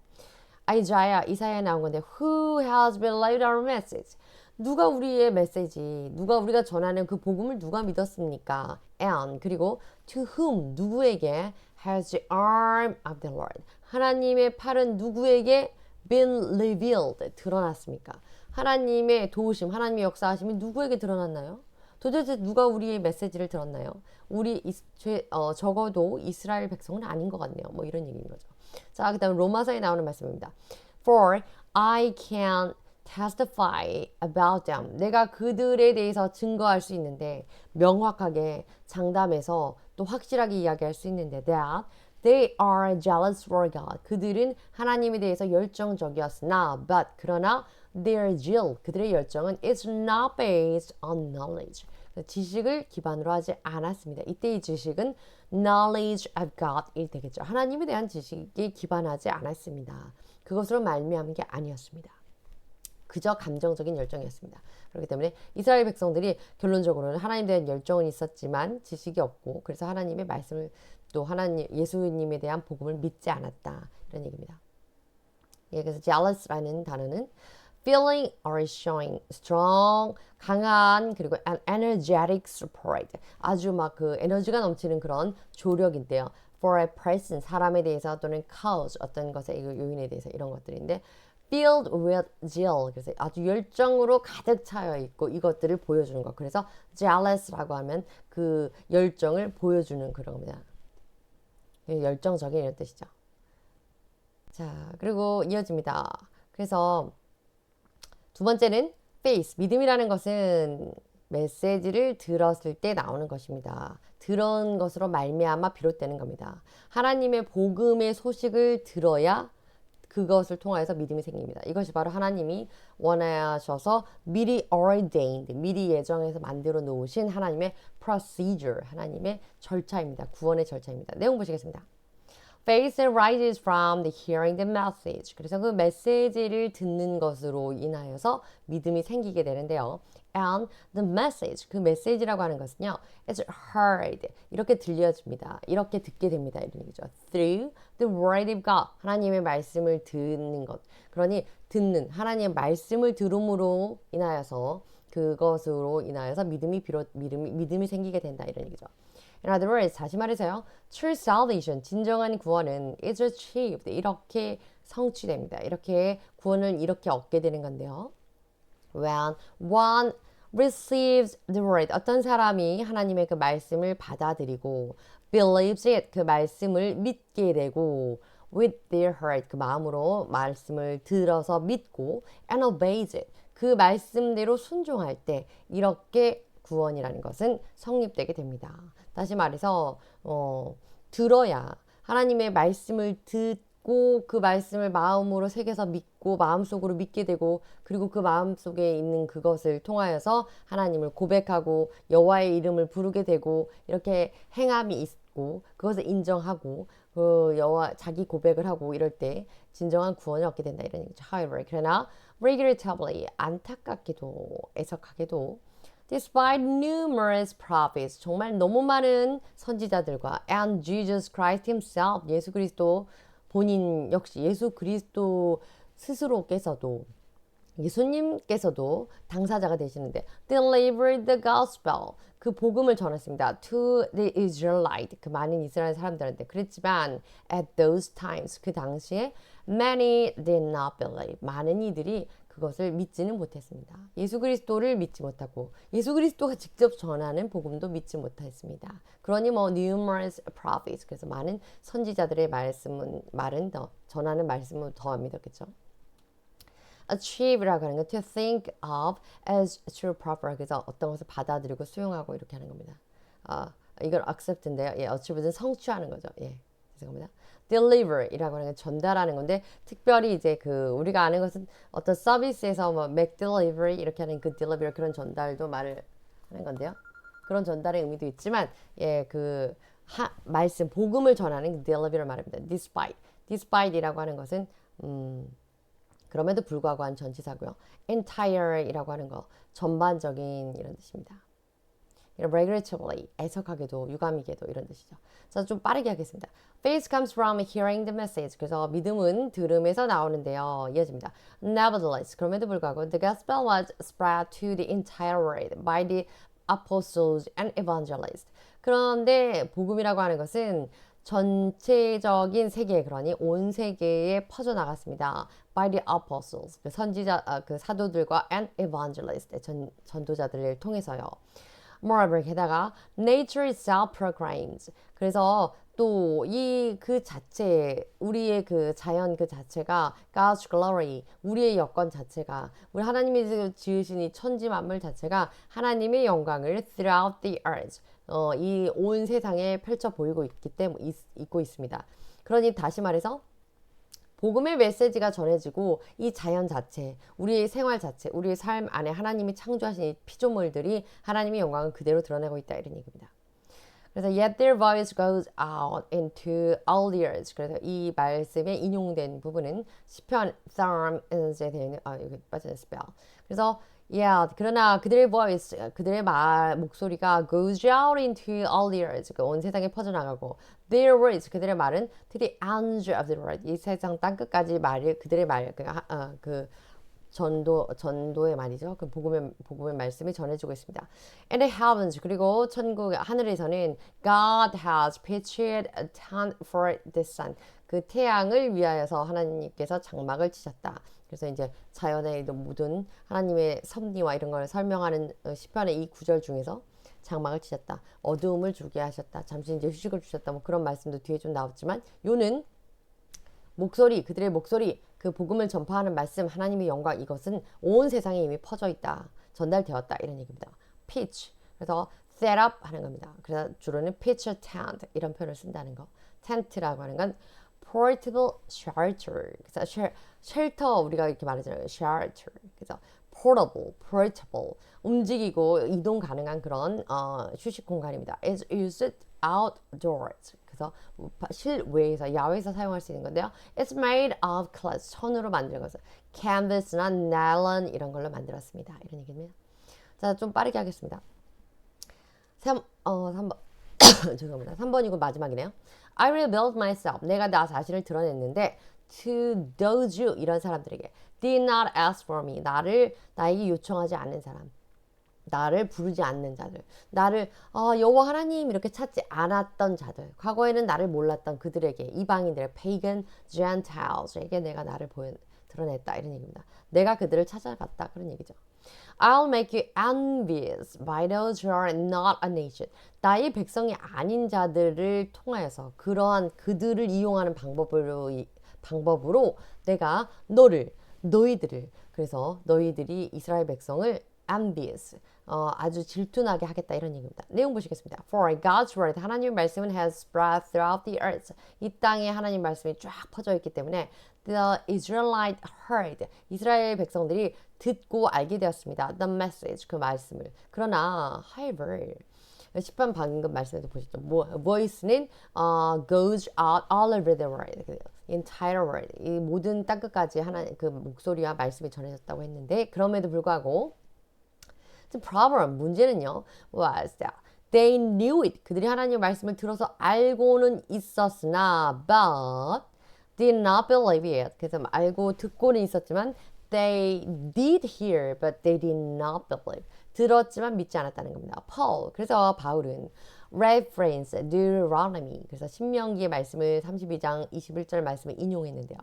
S1: 이사야에 나온 건데 Who has believed our message? 누가 우리의 메시지, 누가 우리가 전하는 그 복음을 누가 믿었습니까? And 그리고 to whom 누구에게 has the arm of the Lord 하나님의 팔은 누구에게 been revealed 드러났습니까? 하나님의 도우심, 하나님의 역사하심이 누구에게 드러났나요? 도대체 누가 우리의 메시지를 들었나요? 적어도 이스라엘 백성은 아닌 것 같네요. 뭐 이런 얘기인 거죠. 자, 그 다음 로마서에 나오는 말씀입니다. For I can testify about them. 내가 그들에 대해서 증거할 수 있는데 명확하게 장담해서 또 확실하게 이야기할 수 있는데 that they are jealous for God. 그들은 하나님에 대해서 열정적이었으나 but 그러나 their zeal 그들의 열정은 is not based on knowledge. 지식을 기반으로 하지 않았습니다. 이때 이 지식은 knowledge of God일 되겠죠. 하나님에 대한 지식에 기반하지 않았습니다. 그것으로 말미암은 게 아니었습니다. 그저 감정적인 열정이었습니다. 그렇기 때문에 이스라엘 백성들이 결론적으로는 하나님에 대한 열정은 있었지만 지식이 없고 그래서 하나님의 말씀을 또 하나님 예수님에 대한 복음을 믿지 않았다. 이런 얘기입니다. 예, 그래서 jealous라는 단어는 feeling or showing strong, 강한 그리고 an energetic support 아주 막 그 에너지가 넘치는 그런 조력인데요. for a person 사람에 대해서 또는 cause 어떤 것의 요인에 대해서 이런 것들인데 filled with zeal 그래서 아주 열정으로 가득 차여 있고 이것들을 보여주는 것 그래서 jealous라고 하면 그 열정을 보여주는 그런 겁니다. 열정적인 이런 뜻이죠. 자 그리고 이어집니다. 그래서 두 번째는 faith, 믿음이라는 것은 메시지를 들었을 때 나오는 것입니다. 들은 것으로 말미암아 비롯되는 겁니다. 하나님의 복음의 소식을 들어야 그것을 통해서 믿음이 생깁니다. 이것이 바로 하나님이 원하셔서 미리 ordained, 미리 예정해서 만들어 놓으신 하나님의 procedure, 하나님의 절차입니다. 구원의 절차입니다. 내용 보시겠습니다. Faith arises from the hearing the message. 그래서 그 메시지를 듣는 것으로 인하여서 믿음이 생기게 되는데요. And the message, 그 메시지라고 하는 것은요, is heard. 이렇게 들려집니다. 이렇게 듣게 됩니다. 이런 얘기죠. Through the word of God. 하나님의 말씀을 듣는 것. 그러니 듣는 하나님의 말씀을 들음으로 인하여서 그것으로 인하여서 믿음이 생기게 된다. 이런 얘기죠. In other words, 다시 말해서요. True salvation, 진정한 구원은 is achieved. 이렇게 성취됩니다. 이렇게 구원을 이렇게 얻게 되는 건데요. When one receives the word, 어떤 사람이 하나님의 그 말씀을 받아들이고 believes it, 그 말씀을 믿게 되고 with their heart, 그 마음으로 말씀을 들어서 믿고 and obeys it, 그 말씀대로 순종할 때 이렇게 구원이라는 것은 성립되게 됩니다. 다시 말해서 들어야 하나님의 말씀을 듣고 그 말씀을 마음으로 새겨서 믿고 마음속으로 믿게 되고 그리고 그 마음속에 있는 그것을 통하여서 하나님을 고백하고 여호와의 이름을 부르게 되고 이렇게 행함이 있고 그것을 인정하고 그 여호와 자기 고백을 하고 이럴 때 진정한 구원을 얻게 된다 이런 얘기죠. However, 그러나 regrettably 안타깝게도 애석하게도 Despite numerous prophets, 정말 너무 많은 선지자들과 and Jesus Christ himself, 예수 그리스도 본인 역시 예수 그리스도 스스로께서도 예수님께서도 당사자가 되시는데 delivered the gospel, 그 복음을 전했습니다. To the Israelite, 그 많은 이스라엘 사람들한테. 그랬지만 at those times, 그 당시에 many did not believe, 많은 이들이 그것을 믿지는 못했습니다. 예수 그리스도를 믿지 못하고 예수 그리스도가 직접 전하는 복음도 믿지 못했습니다. 그러니 뭐 numerous prophets, 그래서 많은 선지자들의 말은 더 전하는 말씀을 더 믿었겠죠. achieve라고 하는 건 to think of as true proper, 그래서 어떤 것을 받아들이고 수용하고 이렇게 하는 겁니다. 이건 accept인데요. 예, achieve는 성취하는 거죠. 예, 죄송합니다. deliver이라고 하는 건 전달하는 건데 특별히 이제 그 우리가 아는 것은 어떤 서비스에서 뭐 make delivery 이렇게 하는 그 delivery 그런 전달도 말을 하는 건데요. 그런 전달의 의미도 있지만 예, 그 말씀 복음을 전하는 그 delivery를 말합니다. despite이라고 하는 것은 그럼에도 불구하고 한 전치사고요. entire이라고 하는 거 전반적인 이런 뜻입니다. regrettably, 애석하게도, 유감이게도 이런 뜻이죠. 자, 좀 빠르게 하겠습니다. Faith comes from hearing the message. 그래서 믿음은 들음에서 나오는데요. 이어집니다. Nevertheless, 그럼에도 불구하고 the gospel was spread to the entire world by the apostles and evangelists. 그런데 복음이라고 하는 것은 전체적인 세계, 그러니 온 세계에 퍼져나갔습니다. By the apostles, 그 선지자, 그 사도들과 and evangelists, 전도자들을 통해서요. Moreover, 게다가 nature itself proclaims. 그래서 또 이 그 자체, 우리의 그 자연 그 자체가 God's glory, 우리의 여건 자체가, 우리 하나님이 지으신 이 천지 만물 자체가 하나님의 영광을 throughout the earth, 이 온 세상에 펼쳐 보이고 있고 있습니다. 그러니 다시 말해서 복음의 메시지가 전해지고 이 자연 자체, 우리의 생활 자체, 우리의 삶 안에 하나님이 창조하신 이 피조물들이 하나님의 영광을 그대로 드러내고 있다 이런 얘기입니다. 그래서 yet their voice goes out into all the earth. 그래서 이 말씀에 인용된 부분은 시편 Psalm에 되어 있는 여기 빠졌네 spell. 그래서 그러나 그들의 voice, 그들의 목소리가 goes out into all the earth. 온 세상에 퍼져나가고 their words, 그들의 말은 to the ends of the world. 이 세상 땅끝까지 그들의 말, 전도의 말이죠. 그 복음의 말씀이 전해지고 있습니다. And the heavens, 그리고 천국 하늘에서는 God has pitched a tent for the sun. 그 태양을 위하여서 하나님께서 장막을 치셨다. 그래서 이제 자연의 모든 하나님의 섭리와 이런 걸 설명하는 시편의 이 구절 중에서 장막을 치셨다. 어두움을 주게 하셨다. 잠시 이제 휴식을 주셨다. 뭐 그런 말씀도 뒤에 좀 나왔지만 요는 목소리, 그들의 목소리, 그 복음을 전파하는 말씀, 하나님의 영광, 이것은 온 세상에 이미 퍼져 있다. 전달되었다. 이런 얘기입니다. pitch. 그래서 set up 하는 겁니다. 그래서 주로는 pitch a tent 이런 표현을 쓴다는 거. tent라고 하는 건 portable shelter. 그래서 쉘터 우리가 이렇게 말하잖아요. shelter. 그래서 portable, 움직이고 이동 가능한 그런 휴식 공간입니다. It's used outdoors. 그래서 실외에서, 야외에서 사용할 수 있는 건데요. It's made of glass, 천으로 만든 것을 canvas나 nylon 이런 걸로 만들었습니다. 이런 얘기입니다. 자, 좀 빠르게 하겠습니다. 3번 죄송합니다. 3번이고 마지막이네요. I revealed myself. 내가 나 자신을 드러냈는데 to those you, 이런 사람들에게 did not ask for me. 나에게 요청하지 않는 사람. 나를 부르지 않는 자들, 나를 여호와 하나님 이렇게 찾지 않았던 자들, 과거에는 나를 몰랐던 그들에게, 이방인들, pagan Gentiles에게 내가 나를 드러냈다 이런 얘기입니다. 내가 그들을 찾아갔다 그런 얘기죠. I'll make you envious by those who are not a nation. 나의 백성이 아닌 자들을 통하여서 그러한 그들을 이용하는 방법으로 내가 너희들을, 그래서 너희들이 이스라엘 백성을 envious, 아주 질투나게 하겠다 이런 얘기입니다. 내용 보시겠습니다. For God's word, 하나님의 말씀은 has spread throughout the earth. 이 땅에 하나님 말씀이 쫙 퍼져 있기 때문에 the Israelite heard, 이스라엘 백성들이 듣고 알게 되었습니다. The message, 그 말씀을. 그러나 however, 10번 방금 말씀에도 보셨죠. voice는 goes out all over the world. entire world. 이 모든 땅끝까지 하나님 그 목소리와 말씀이 전해졌다고 했는데 그럼에도 불구하고 The problem, 문제는요, was that they knew it. 그들이 하나님의 말씀을 들어서 알고는 있었으나, but did not believe it. 그래서 알고 듣고는 있었지만, they did hear, but they did not believe. 들었지만 믿지 않았다는 겁니다. Paul, 그래서 바울은 reference Deuteronomy, 그래서 신명기의 말씀을 32장 21절 말씀을 인용했는데요.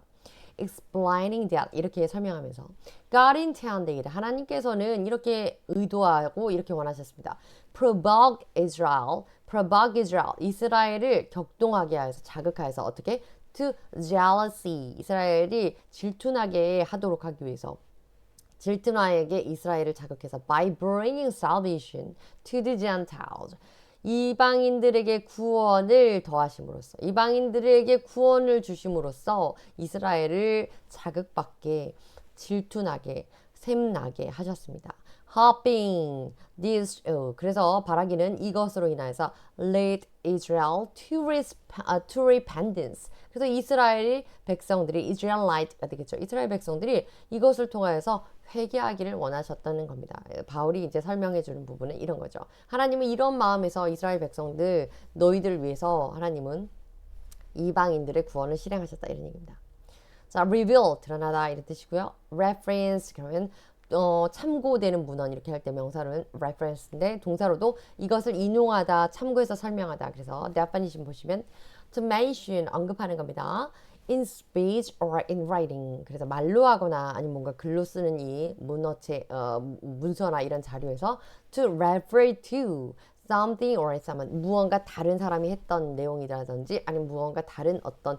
S1: explaining that, 이렇게 설명하면서 God intended, 하나님께서는 이렇게 의도하고 이렇게 원하셨습니다. provoke Israel, 이스라엘을 격동하게 하여서, 자극하여서 어떻게? to jealousy, 이스라엘이 질투나게 하도록 하기 위해서, 질투나게 이스라엘을 자극해서 by bringing salvation to the Gentiles, 이방인들에게 구원을 더하심으로써, 이방인들에게 구원을 주심으로써 이스라엘을 자극받게, 질투나게, 샘나게 하셨습니다. hoping this 그래서 바라기는 이것으로 인해서 lead Israel to repentance. 그래서 이스라엘 백성들이 Israelite가 되겠죠. 이스라엘 백성들이 이것을 통하여서 회개하기를 원하셨다는 겁니다. 바울이 이제 설명해 주는 부분은 이런 거죠. 하나님은 이런 마음에서 이스라엘 백성들 너희들을 위해서 하나님은 이방인들의 구원을 실행하셨다 이런 얘기입니다. 자, reveal 드러나다 이런 뜻이고요. reference 그러면 참고되는 문헌 이렇게 할 때 명사로는 reference인데 동사로도 이것을 인용하다, 참고해서 설명하다. 그래서 definition 보시면 to mention 언급하는 겁니다. in speech or in writing. 그래서 말로 하거나 아니면 뭔가 글로 쓰는 이 문서나 이런 자료에서 to refer to something or someone 무언가 다른 사람이 했던 내용이라든지 아니면 무언가 다른 어떤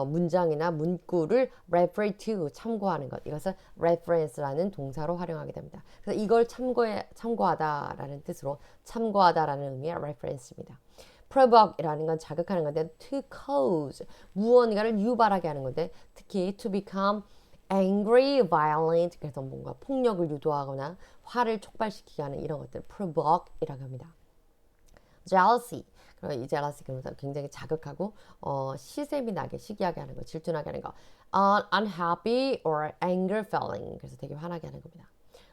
S1: 문장이나 문구를 refer to 참고하는 것 이것을 reference라는 동사로 활용하게 됩니다. 그래서 이걸 참고하다라는 뜻으로 참고하다라는 의미의 reference입니다. provoke이라는 건 자극하는 건데 to cause 무언가를 유발하게 하는 건데 특히 to become angry, violent 그래서 뭔가 폭력을 유도하거나 화를 촉발시키게 하는 이런 것들 provoke이라고 합니다. jealousy. 그럼 이 jealousy 그러면서 굉장히 자극하고 시샘이 나게 시기하게 하는 거, 질투나게 하는 거. unhappy or anger feeling. 그래서 되게 화나게 하는 겁니다.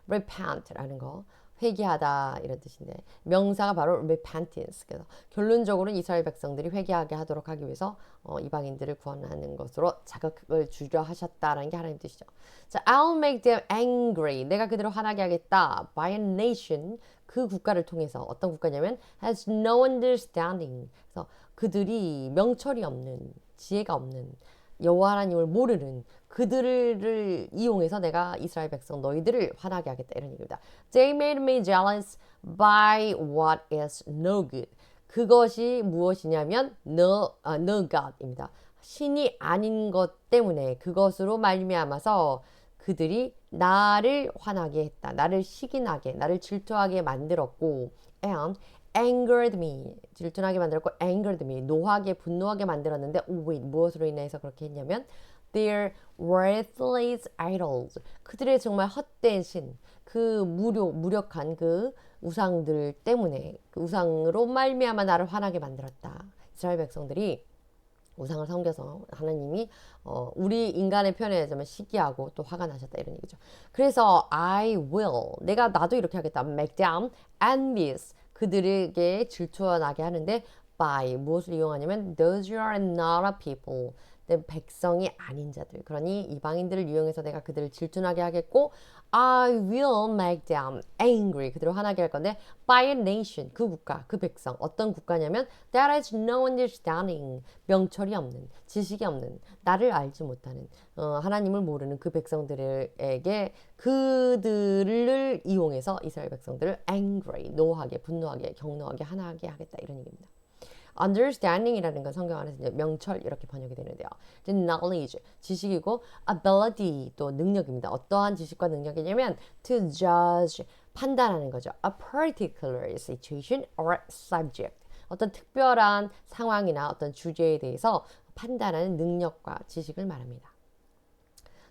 S1: repent라는 거. 회개하다 이런 뜻인데 명사가 바로 repentance. 그래서 결론적으로는 이스라엘 백성들이 회개하게 하도록 하기 위해서 이방인들을 구원하는 것으로 자극을 주려 하셨다라는 게 하나님 뜻이죠. 자, I'll make them angry. 내가 그들을 화나게 하겠다. By a nation. 그 국가를 통해서 어떤 국가냐면 has no understanding. 그래서 그들이 명철이 없는, 지혜가 없는, 여호와 하나님을 모르는 그들을 이용해서 내가 이스라엘 백성 너희들을 화나게 하겠다 이런 얘기입니다. They made me jealous by what is no good. 그것이 무엇이냐면 no God입니다. 신이 아닌 것 때문에 그것으로 말미암아서 그들이 나를 화나게 했다. 나를 시기나게, 나를 질투하게 만들었고 and angered me. 질투나게 만들었고 angered me. 노하게, 분노하게 만들었는데 wait, 무엇으로 인해서 그렇게 했냐면 their worthless idols. 그들의 정말 헛된 신, 그 무력한 그 우상들 때문에 그 우상으로 말미암아 나를 화나게 만들었다. 이스라엘 백성들이 우상을 섬겨서 하나님이 우리 인간의 표현에 자면 시기하고 또 화가 나셨다 이런 얘기죠. 그래서 I will 나도 이렇게 하겠다. make them envious 그들에게 질투나게 하는데 by 무엇을 이용하냐면 those who are not a people 내 백성이 아닌 자들. 그러니 이방인들을 이용해서 내가 그들을 질투나게 하겠고 I will make them angry. 그들을 화나게 할 건데 by a nation. 그 국가, 그 백성. 어떤 국가냐면 that has no understanding. 명철이 없는, 지식이 없는, 나를 알지 못하는, 하나님을 모르는 그 백성들에게 그들을 이용해서 이스라엘 백성들을 angry, 노하게, 분노하게, 경노하게, 화나게 하겠다. 이런 얘기입니다. understanding이라는 건 성경 안에서 이제 명철 이렇게 번역이 되는데요. 이제 knowledge 지식이고 ability 또 능력입니다. 어떠한 지식과 능력이냐면 to judge 판단하는 거죠. a particular situation or subject 어떤 특별한 상황이나 어떤 주제에 대해서 판단하는 능력과 지식을 말합니다.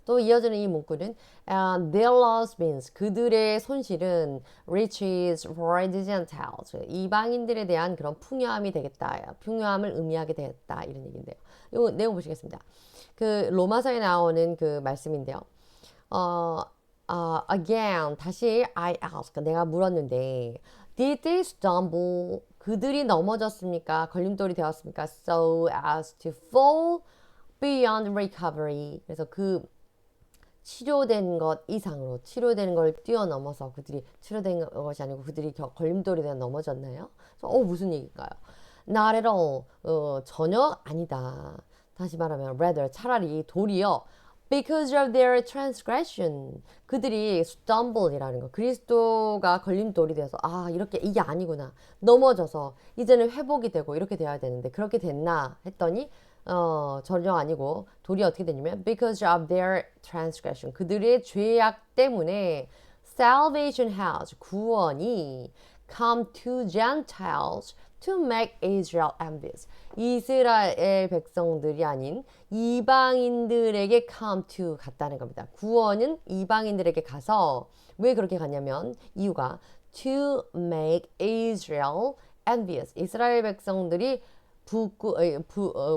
S1: 또 이어지는 이 문구는 their loss means 그들의 손실은 riches for the Gentiles 이방인들에 대한 그런 풍요함이 되겠다. 풍요함을 의미하게 되었다. 이런 얘기인데요. 이 내용 보시겠습니다. 그 로마서에 나오는 그 말씀인데요. again 다시 I ask 내가 물었는데 did they stumble 그들이 넘어졌습니까? 걸림돌이 되었습니까? so as to fall beyond recovery 그래서 그 치료된 것 이상으로 치료되는 걸 뛰어넘어서 그들이 치료된 것이 아니고 그들이 걸림돌이 되어 넘어졌나요? 무슨 얘기일까요? Not at all. 전혀 아니다. 다시 말하면 rather 차라리 도리어 because of their transgression 그들이 stumble이라는 거 그리스도가 걸림돌이 되어서 이렇게 이게 아니구나 넘어져서 이제는 회복이 되고 이렇게 돼야 되는데 그렇게 됐나 했더니 전혀 아니고 도리어 어떻게 되냐면 because of their transgression 그들의 죄악 때문에 salvation has 구원이 come to Gentiles to make Israel envious. 이스라엘 백성들이 아닌 이방인들에게 come to 갔다는 겁니다. 구원은 이방인들에게 가서 왜 그렇게 갔냐면 이유가 to make Israel envious. 이스라엘 백성들이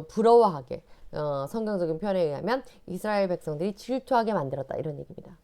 S1: 부러워하게 성경적인 표현에 의하면 이스라엘 백성들이 질투하게 만들었다 이런 얘기입니다.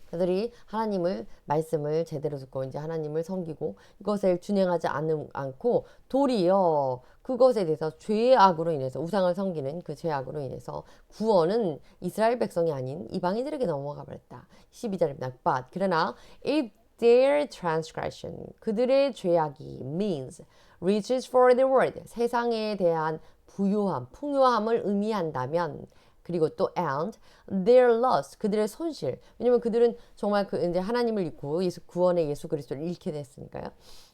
S1: 그들이 하나님을 말씀을 제대로 듣고 이제 하나님을 섬기고 이것을 준행하지 않고 도리어 그것에 대해서 죄악으로 인해서 우상을 섬기는 그 죄악으로 인해서 구원은 이스라엘 백성이 아닌 이방인들에게 넘어가 버렸다. 12절입니다. But 그러나 if their transgression 그들의 죄악이 means riches for the world 세상에 대한 부요함, 풍요함을 의미한다면 그리고 또 and their loss 그들의 손실 왜냐면 그들은 정말 이제 하나님을 잊고 구원의 예수 그리스도를 잃게 됐으니까요.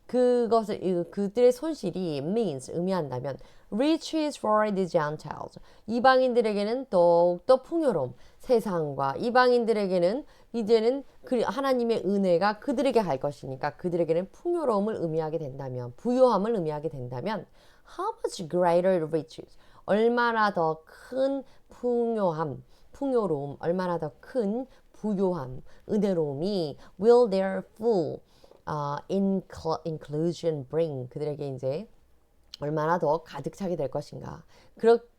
S1: 그것을 그들의 손실이 means 의미한다면 riches for the Gentiles 이방인들에게는 더욱더 풍요로움 세상과 이방인들에게는 이제는 하나님의 은혜가 그들에게 갈 것이니까 그들에게는 풍요로움을 의미하게 된다면 부요함을 의미하게 된다면 how much greater riches 얼마나 더 큰 풍요로움, 얼마나 더 큰 부요함, 은혜로움이 will their full inclusion bring 그들에게 이제 얼마나 더 가득 차게 될 것인가.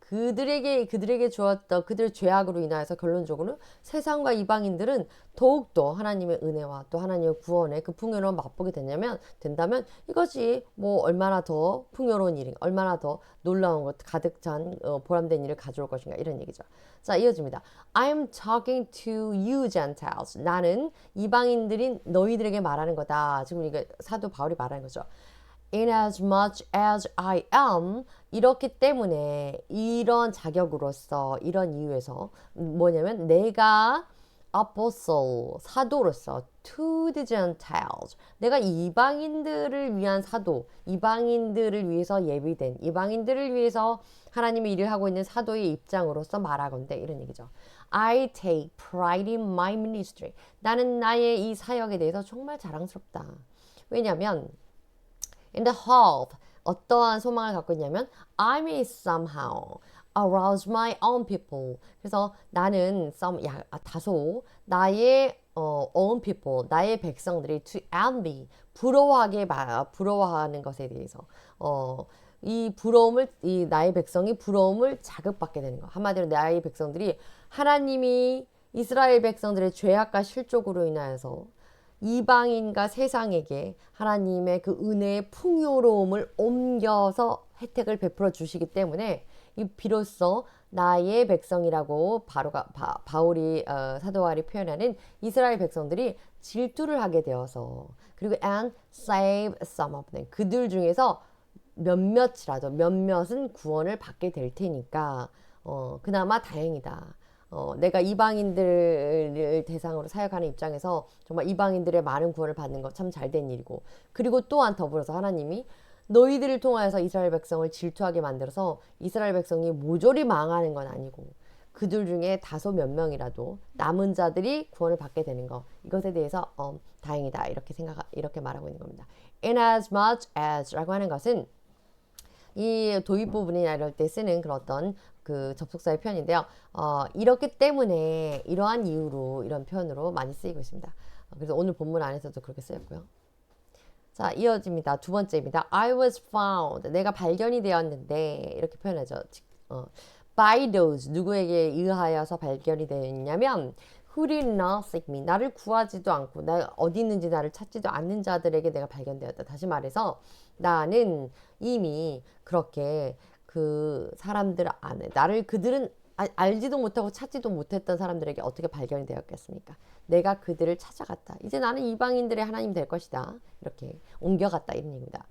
S1: 그들에게 주었던 그들의 죄악으로 인하여서 결론적으로 세상과 이방인들은 더욱더 하나님의 은혜와 또 하나님의 구원의 그 풍요로움 맛보게 된다면 이것이 뭐 얼마나 더 풍요로운 일인가, 얼마나 더 놀라운 것, 가득 찬 보람된 일을 가져올 것인가 이런 얘기죠. 자, 이어집니다. I'm talking to you Gentiles. 나는 이방인들인 너희들에게 말하는 거다. 지금 이게 사도 바울이 말하는 거죠. In as much as I am 이렇기 때문에 이런 자격으로서 이런 이유에서 뭐냐면 내가 apostle 사도로서 to the Gentiles 내가 이방인들을 위한 사도 이방인들을 위해서 예비된 이방인들을 위해서 하나님의 일을 하고 있는 사도의 입장으로서 말하건대 이런 얘기죠. I take pride in my ministry 나는 나의 이 사역에 대해서 정말 자랑스럽다. 왜냐하면 in the hope 어떠한 소망을 갖고 있냐면 I may somehow arouse my own people 그래서 나는 다소 나의 own people 나의 백성들이 to envy 부러워하는 것에 대해서 이 나의 백성이 부러움을 자극받게 되는 거 한마디로 나의 백성들이 하나님이 이스라엘 백성들의 죄악과 실족으로 인하여서 이방인과 세상에게 하나님의 그 은혜의 풍요로움을 옮겨서 혜택을 베풀어 주시기 때문에 비로소 나의 백성이라고 바울이 사도 바울이 표현하는 이스라엘 백성들이 질투를 하게 되어서 그리고 and save some of them 그들 중에서 몇몇은 구원을 받게 될 테니까 그나마 다행이다. 내가 이방인들을 대상으로 사역하는 입장에서 정말 이방인들의 많은 구원을 받는 것 참 잘된 일이고 그리고 또한 더불어서 하나님이 너희들을 통하여서 이스라엘 백성을 질투하게 만들어서 이스라엘 백성이 모조리 망하는 건 아니고 그들 중에 다소 몇 명이라도 남은 자들이 구원을 받게 되는 것 이것에 대해서 다행이다 이렇게 말하고 있는 겁니다. In as much as 라고 하는 것은 이 도입 부분이나 이럴 때 쓰는 그런 어떤 그 접속사의 표현인데요. 이렇기 때문에 이러한 이유로 이런 표현으로 많이 쓰이고 있습니다. 그래서 오늘 본문 안에서도 그렇게 쓰였고요. 자, 이어집니다. 두 번째입니다. I was found. 내가 발견이 되었는데 이렇게 표현하죠. by those 누구에게 의하여서 발견이 되었냐면 who did not seek me. 나를 구하지도 않고 나 어디 있는지 나를 찾지도 않는 자들에게 내가 발견되었다. 다시 말해서 나는 이미 그렇게 그 사람들 안에 나를 그들은 알지도 못하고 찾지도 못했던 사람들에게 어떻게 발견이 되었겠습니까? 내가 그들을 찾아갔다. 이제 나는 이방인들의 하나님 될 것이다. 이렇게 옮겨갔다 이런 얘기입니다.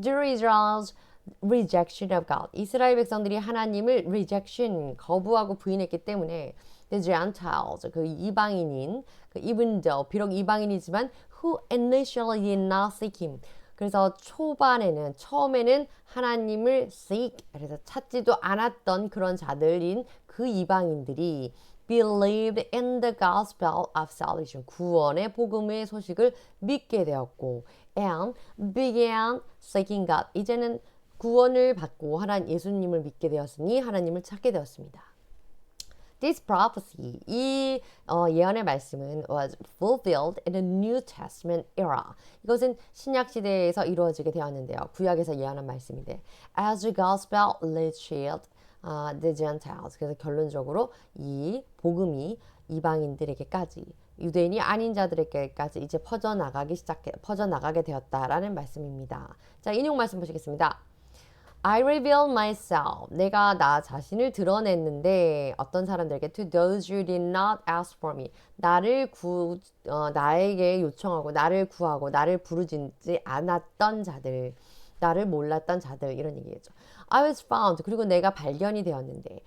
S1: The Israel's rejection of God. 이스라엘 백성들이 하나님을 rejection 거부하고 부인했기 때문에 the Gentiles 그 이방인인 even though 비록 이방인이지만 who initially did not seek him. 그래서 처음에는 하나님을 seek 그래서 찾지도 않았던 그런 자들인 그 이방인들이 believed in the gospel of salvation. 구원의 복음의 소식을 믿게 되었고 and began seeking God. 이제는 구원을 받고 예수님을 믿게 되었으니 하나님을 찾게 되었습니다. This prophecy, 이 예언의 말씀은 was fulfilled in the New Testament era. 이것은 신약 시대에서 이루어지게 되었는데요. 구약에서 예언한 말씀인데, as the gospel reached the Gentiles. 그래서 결론적으로 이 복음이 이방인들에게까지 유대인이 아닌 자들에게까지 이제 퍼져나가게 되었다라는 말씀입니다. 자, 인용 말씀 보시겠습니다. I revealed myself. 내가 나 자신을 드러냈는데 어떤 사람들에게 to those who did not ask for me. 나에게 요청하고 나를 구하고 나를 부르짖지 않았던 자들, 나를 몰랐던 자들 이런 얘기겠죠. I was found. 그리고 내가 발견이 되었는데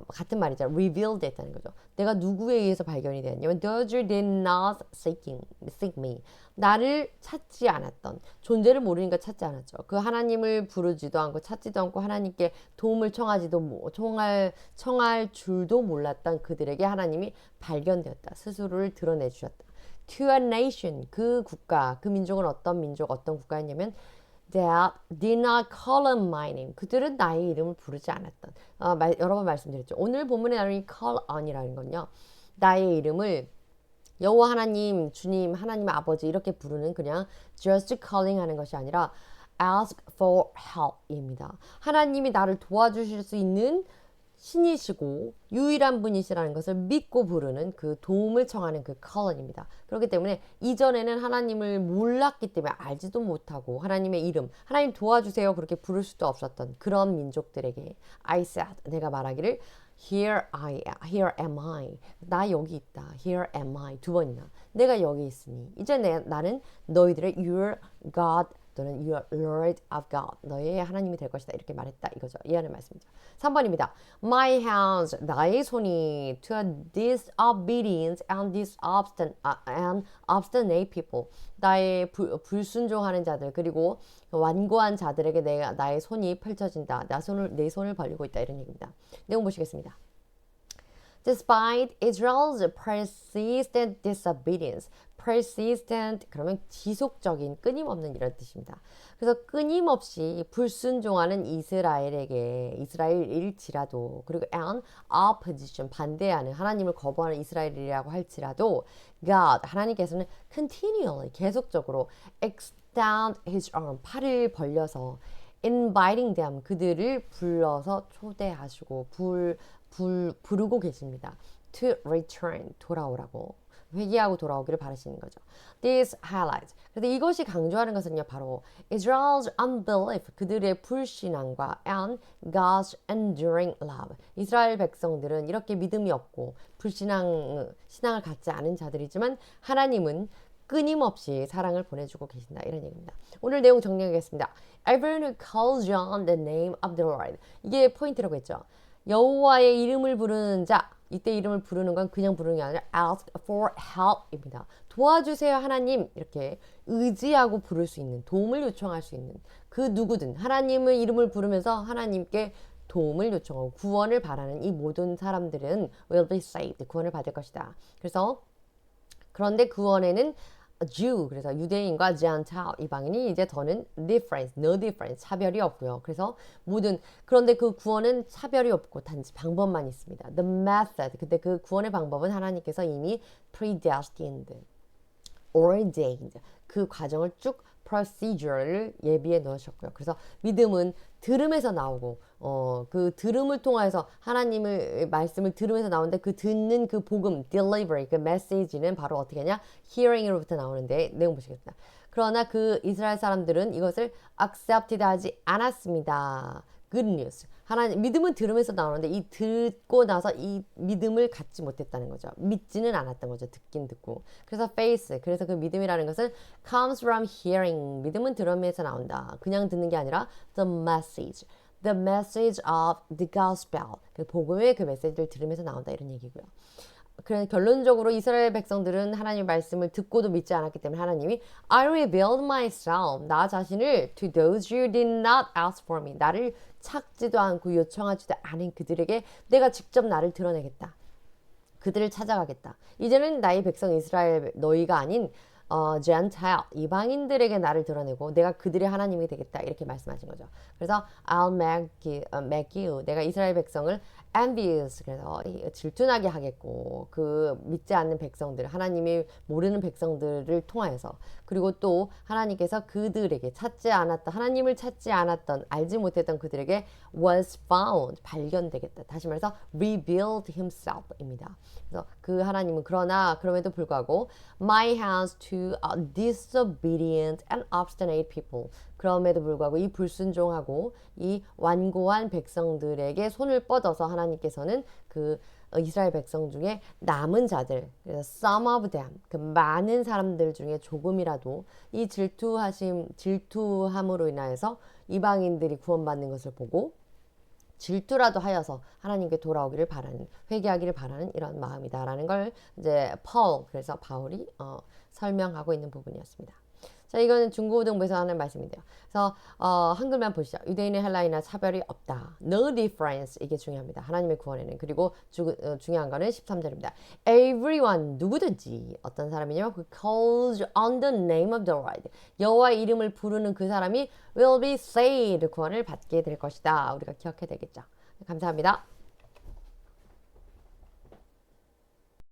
S1: 같은 말이죠. revealed 했다는 거죠. 내가 누구에 의해서 발견이 되었냐면 those who did not seek me. 나를 찾지 않았던, 존재를 모르니까 찾지 않았죠. 그 하나님을 부르지도 않고 찾지도 않고 하나님께 도움을 청할 줄도 몰랐던 그들에게 하나님이 발견되었다. 스스로를 드러내 주셨다. To a nation, 그 국가, 그 민족은 어떤 민족, 어떤 국가였냐면 that did not call on my name. 그들은 나의 이름을 부르지 않았던. 여러 번 말씀드렸죠. 오늘 본문의 나름이 call on이라는 건요. 나의 이름을 여호와 하나님, 주님, 하나님 아버지 이렇게 부르는 그냥 just calling 하는 것이 아니라 ask for help입니다. 하나님이 나를 도와주실 수 있는 신이시고 유일한 분이시라는 것을 믿고 부르는 그 도움을 청하는 그 calling입니다. 그렇기 때문에 이전에는 하나님을 몰랐기 때문에 알지도 못하고 하나님의 이름, 하나님 도와주세요 그렇게 부를 수도 없었던 그런 민족들에게 I said, 내가 말하기를 Here am I. 나 여기 있다. Here am I. 두 번이나. 내가 여기 있으니. 이제 나는 너희들의 your God 또는 your Lord of God. 너의 하나님이 될 것이다. 이렇게 말했다. 이거죠. 이해하는 말씀이죠. 3번입니다. My hands. 나의 손이 to disobedience and obstinate people. 나의 불순종하는 자들 그리고 완고한 자들에게 나의 손이 펼쳐진다. 내 손을 벌리고 있다. 이런 얘기입니다. 내용 보시겠습니다. Despite Israel's persistent disobedience, persistent 그러면 지속적인 끊임없는 이런 뜻입니다. 그래서 끊임없이 불순종하는 이스라엘일지라도 그리고 and opposition 반대하는 하나님을 거부하는 이스라엘이라고 할지라도 God 하나님께서는 continually 계속적으로 extend His arm 팔을 벌려서 inviting them 그들을 불러서 초대하시고 부르고 계십니다. To return 돌아오라고 회개하고 돌아오기를 바라시는 거죠. This highlights. 그런데 이것이 강조하는 것은요, 바로 Israel's unbelief, 그들의 불신앙과 and God's enduring love. 이스라엘 백성들은 이렇게 믿음이 없고 신앙을 갖지 않은 자들이지만 하나님은 끊임없이 사랑을 보내주고 계신다. 이런 얘기입니다. 오늘 내용 정리하겠습니다. Everyone who calls on the name of the Lord. 이게 포인트라고 했죠. 여호와의 이름을 부르는 자, 이때 이름을 부르는 건 그냥 부르는 게 아니라 ask for help입니다. 도와주세요 하나님 이렇게 의지하고 부를 수 있는 도움을 요청할 수 있는 그 누구든 하나님의 이름을 부르면서 하나님께 도움을 요청하고 구원을 바라는 이 모든 사람들은 will be saved 구원을 받을 것이다. 그런데 구원에는 Jew 그래서 유대인과 Gentile 이방인이 이제 더는 difference, no difference 차별이 없고요. 그런데 그 구원은 차별이 없고 단지 방법만 있습니다. The method 근데 그 구원의 방법은 하나님께서 이미 predestined, ordained 그 과정을 쭉 procedure를 예비해 놓으셨고요. 그래서 믿음은 들음에서 나오고 그 들음을 통해서 하나님의 말씀을 들으면서 나오는데 그 듣는 그 복음, delivery, 그 메시지는 바로 어떻게 하냐? hearing으로부터 나오는데 내용 보시겠습니다. 그러나 그 이스라엘 사람들은 이것을 accepted 하지 않았습니다. Good news. 믿음은 들으면서 나오는데 이 듣고 나서 이 믿음을 갖지 못했다는 거죠. 믿지는 않았던 거죠. 듣긴 듣고. 그래서 faith. 그래서 그 믿음이라는 것은 comes from hearing. 믿음은 들으면서 나온다. 그냥 듣는 게 아니라 the message. The message of the gospel. 그 복음의 그 메시지를 들으면서 나온다. 이런 얘기고요. 그래서 결론적으로 이스라엘 백성들은 하나님의 말씀을 듣고도 믿지 않았기 때문에 하나님이 I revealed myself 나 자신을 to those who did not ask for me 나를 찾지도 않고 요청하지도 않은 그들에게 내가 직접 나를 드러내겠다. 그들을 찾아가겠다. 이제는 나의 백성 이스라엘 너희가 아닌 Gentile 이방인들에게 나를 드러내고 내가 그들의 하나님이 되겠다 이렇게 말씀하신 거죠. 그래서 I'll make you 내가 이스라엘 백성을 envious 그래서 질투나게 하겠고 그 믿지 않는 백성들 하나님이 모르는 백성들을 통하여서 그리고 또 하나님께서 그들에게 찾지 않았던 하나님을 찾지 않았던 알지 못했던 그들에게 was found 발견되겠다. 다시 말해서 revealed himself입니다. 그래서 그 하나님은 그러나 그럼에도 불구하고 my hands to a disobedient and obstinate people 그럼에도 불구하고 이 불순종하고 이 완고한 백성들에게 손을 뻗어서 하나님께서는 그 이스라엘 백성 중에 남은 자들, 그래서 some of them, 그 많은 사람들 중에 조금이라도 이 질투함으로 인하여서 이방인들이 구원받는 것을 보고 질투라도 하여서 하나님께 돌아오기를 바라는, 회개하기를 바라는 이런 마음이다라는 걸 이제 그래서 바울이 설명하고 있는 부분이었습니다. 자, 이거는 중고등부에서 하는 말씀인데요. 그래서 한글만 보시죠. 유대인의 헬라인이나 차별이 없다. No difference. 이게 중요합니다. 하나님의 구원에는. 그리고 중요한 거는 13절입니다. Everyone, 누구든지 어떤 사람이냐면 who calls on the name of the Lord. 여호와의 이름을 부르는 그 사람이 will be saved. 구원을 받게 될 것이다. 우리가 기억해야 되겠죠. 감사합니다.